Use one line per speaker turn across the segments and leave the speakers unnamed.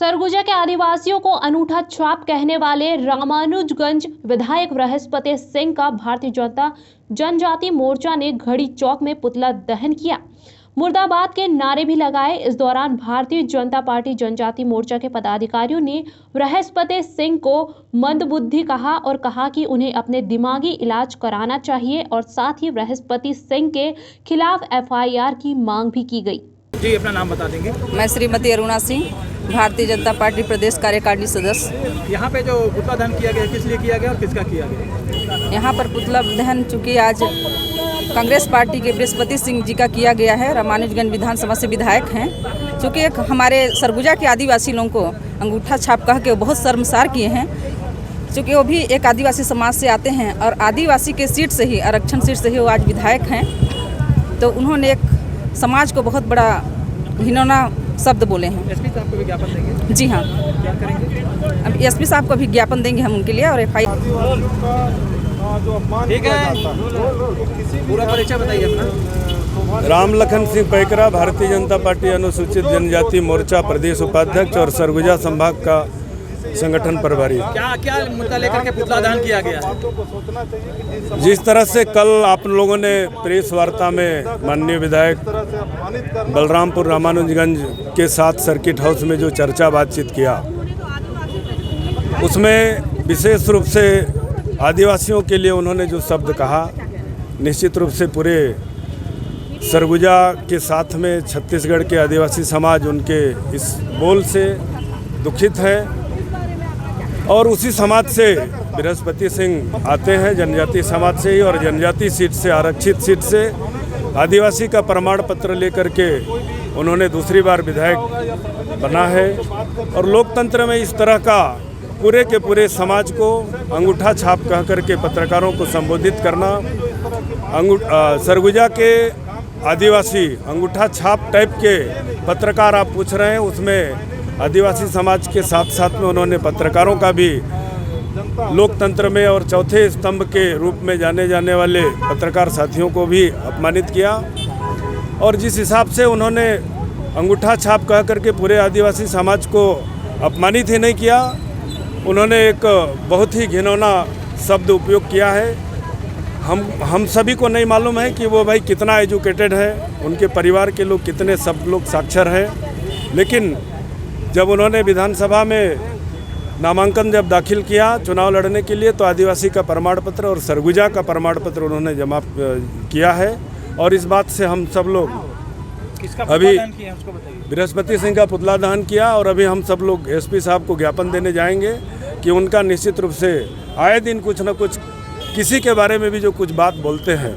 सरगुजा के आदिवासियों को अनूठा छाप कहने वाले रामानुजगंज विधायक बृहस्पति सिंह का भारतीय जनता जनजाति मोर्चा ने घड़ी चौक में पुतला दहन किया। मुर्दाबाद के नारे भी लगाए। इस दौरान भारतीय जनता पार्टी जनजाति मोर्चा के पदाधिकारियों ने बृहस्पति सिंह को मंदबुद्धि कहा और कहा कि उन्हें अपने दिमागी इलाज कराना चाहिए और साथ ही बृहस्पति सिंह के खिलाफ एफआईआर की मांग भी की गई।
जी, अपना नाम बता देंगे।
मैं श्रीमती अरुणा सिंह, भारतीय जनता पार्टी प्रदेश कार्यकारिणी सदस्य।
यहाँ पे जो पुतला दहन किया गया किस लिए किया गया और किसका किया गया?
यहाँ पर पुतला दहन चूँकि आज कांग्रेस पार्टी के बृहस्पति सिंह जी का किया गया है। रामानुजगंज विधानसभा से विधायक हैं। चूँकि एक हमारे सरगुजा के आदिवासी लोगों को अंगूठा छाप कह के बहुत शर्मसार किए हैं। चूँकि वो भी एक आदिवासी समाज से आते हैं और आदिवासी के सीट से ही, आरक्षण सीट से ही वो आज विधायक हैं। तो उन्होंने एक समाज को बहुत बड़ा घिनौना शब्द बोले हैं।
एसपी साहब को भी ज्ञापन देंगे?
जी हाँ,
क्या करेंगे?
अब एसपी साहब को भी ज्ञापन देंगे हम उनके लिए और एफआईआर।
ठीक है, पूरा परिचय बताइए अपना।
रामलखन सिंह पैकरा, भारतीय जनता पार्टी अनुसूचित जनजाति मोर्चा प्रदेश उपाध्यक्ष और सरगुजा संभाग का संगठन प्रभारी।
क्या मुद्दा लेकर के पुतला दहन किया गया है?
जिस तरह से कल आप लोगों ने प्रेस वार्ता में माननीय विधायक बलरामपुर रामानुजगंज के साथ सर्किट हाउस में जो चर्चा बातचीत किया, उसमें विशेष रूप से आदिवासियों के लिए उन्होंने जो शब्द कहा, निश्चित रूप से पूरे सरगुजा के साथ में छत्तीसगढ़ के आदिवासी समाज उनके इस बोल से दुखित है। और उसी समाज से बृहस्पति सिंह आते हैं, जनजाति समाज से ही, और जनजाति सीट से, आरक्षित सीट से आदिवासी का प्रमाण पत्र लेकर के उन्होंने दूसरी बार विधायक बना है। और लोकतंत्र में इस तरह का पूरे के पूरे समाज को अंगूठा छाप कह करके पत्रकारों को संबोधित करना, सरगुजा के आदिवासी अंगूठा छाप टाइप के पत्रकार आप पूछ रहे हैं, उसमें आदिवासी समाज के साथ साथ में उन्होंने पत्रकारों का भी लोकतंत्र में और चौथे स्तंभ के रूप में जाने जाने वाले पत्रकार साथियों को भी अपमानित किया। और जिस हिसाब से उन्होंने अंगूठा छाप कह करके पूरे आदिवासी समाज को अपमानित ही नहीं किया, उन्होंने एक बहुत ही घिनौना शब्द उपयोग किया है। हम सभी को नहीं मालूम है कि वो भाई कितना एजुकेटेड है, उनके परिवार के लोग कितने सब लोग साक्षर हैं, लेकिन जब उन्होंने विधानसभा में नामांकन जब दाखिल किया चुनाव लड़ने के लिए, तो आदिवासी का प्रमाण पत्र और सरगुजा का प्रमाण पत्र उन्होंने जमा किया है। और इस बात से हम सब लोग अभी बृहस्पति सिंह का पुतला दहन किया और अभी हम सब लोग एसपी साहब को ज्ञापन देने जाएंगे कि उनका निश्चित रूप से आए दिन कुछ न कुछ किसी के बारे में भी जो कुछ बात बोलते हैं,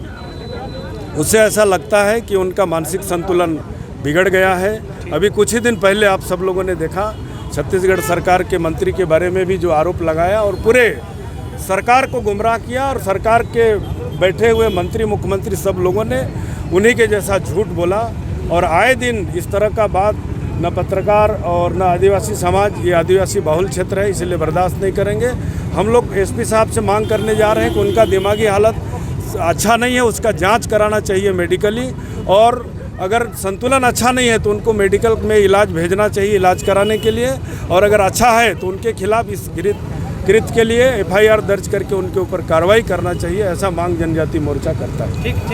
उससे ऐसा लगता है कि उनका मानसिक संतुलन बिगड़ गया है। अभी कुछ ही दिन पहले आप सब लोगों ने देखा, छत्तीसगढ़ सरकार के मंत्री के बारे में भी जो आरोप लगाया और पूरे सरकार को गुमराह किया, और सरकार के बैठे हुए मंत्री, मुख्यमंत्री सब लोगों ने उन्हीं के जैसा झूठ बोला। और आए दिन इस तरह का बात न पत्रकार और न आदिवासी समाज, ये आदिवासी बहुल क्षेत्र है, इसलिए बर्दाश्त नहीं करेंगे। हम लोग एसपी साहब से मांग करने जा रहे हैं कि उनका दिमागी हालत अच्छा नहीं है, उसका जांच कराना चाहिए मेडिकली, और अगर संतुलन अच्छा नहीं है तो उनको मेडिकल में इलाज भेजना चाहिए, इलाज कराने के लिए। और अगर अच्छा है तो उनके खिलाफ इस कृत्य के लिए एफआईआर दर्ज करके उनके ऊपर कार्रवाई करना चाहिए, ऐसा मांग जनजाति मोर्चा करता है।
ठीक है।